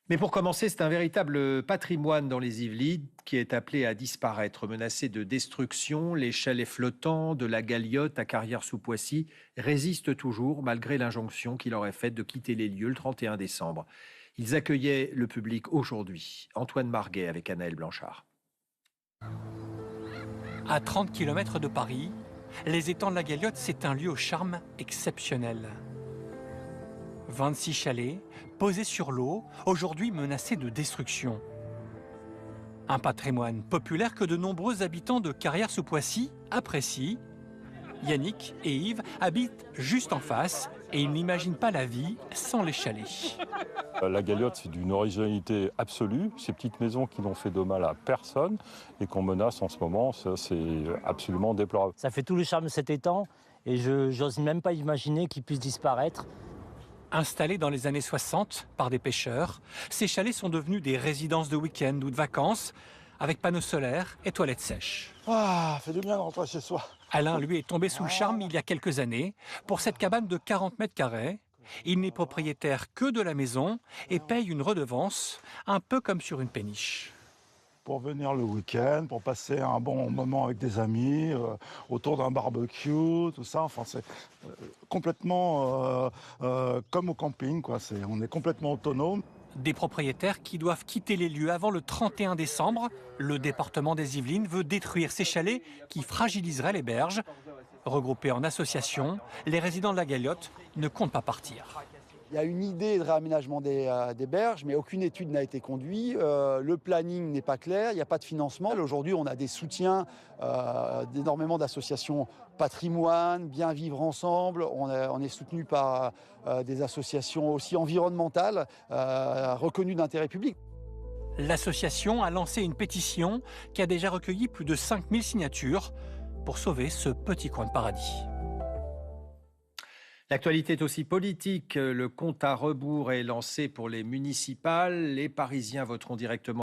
Mais pour commencer, c'est un véritable patrimoine dans les Yvelines qui est appelé à disparaître, menacé de destruction. Les chalets flottants de la Galiote à Carrières-sous-Poissy résistent toujours malgré l'injonction qui leur est faite de quitter les lieux le 31 décembre. Ils accueillaient le public aujourd'hui. Antoine Marguet avec Anaëlle Blanchard. À 30 km de Paris, les étangs de la Galiote, c'est un lieu au charme exceptionnel. 26 chalets posés sur l'eau, aujourd'hui menacés de destruction. Un patrimoine populaire que de nombreux habitants de Carrières-sous-Poissy apprécient. Yannick et Yves habitent juste en face et ils n'imaginent pas la vie sans les chalets. La Galiote, c'est d'une originalité absolue. Ces petites maisons qui n'ont fait de mal à personne et qu'on menace en ce moment, ça, c'est absolument déplorable. Ça fait tout le charme de cet étang et je n'ose même pas imaginer qu'il puisse disparaître. Installés dans les années 60 par des pêcheurs, ces chalets sont devenus des résidences de week-end ou de vacances avec panneaux solaires et toilettes sèches. Ah, fait du bien de rentrer chez soi. Alain, lui, est tombé sous le charme il y a quelques années pour cette cabane de 40 mètres carrés. Il n'est propriétaire que de la maison et paye une redevance, un peu comme sur une péniche. Pour venir le week-end, pour passer un bon moment avec des amis, autour d'un barbecue, tout ça. Enfin, c'est complètement comme au camping, quoi. On est complètement autonome. Des propriétaires qui doivent quitter les lieux avant le 31 décembre. Le département des Yvelines veut détruire ces chalets qui fragiliseraient les berges. Regroupés en association, les résidents de la Galiote ne comptent pas partir. Il y a une idée de réaménagement des berges, mais aucune étude n'a été conduite. Le planning n'est pas clair, il n'y a pas de financement. Aujourd'hui, on a des soutiens d'énormément d'associations patrimoine, bien vivre ensemble. On est soutenu par des associations aussi environnementales, reconnues d'intérêt public. L'association a lancé une pétition qui a déjà recueilli plus de 5000 signatures pour sauver ce petit coin de paradis. L'actualité est aussi politique. Le compte à rebours est lancé pour les municipales. Les Parisiens voteront directement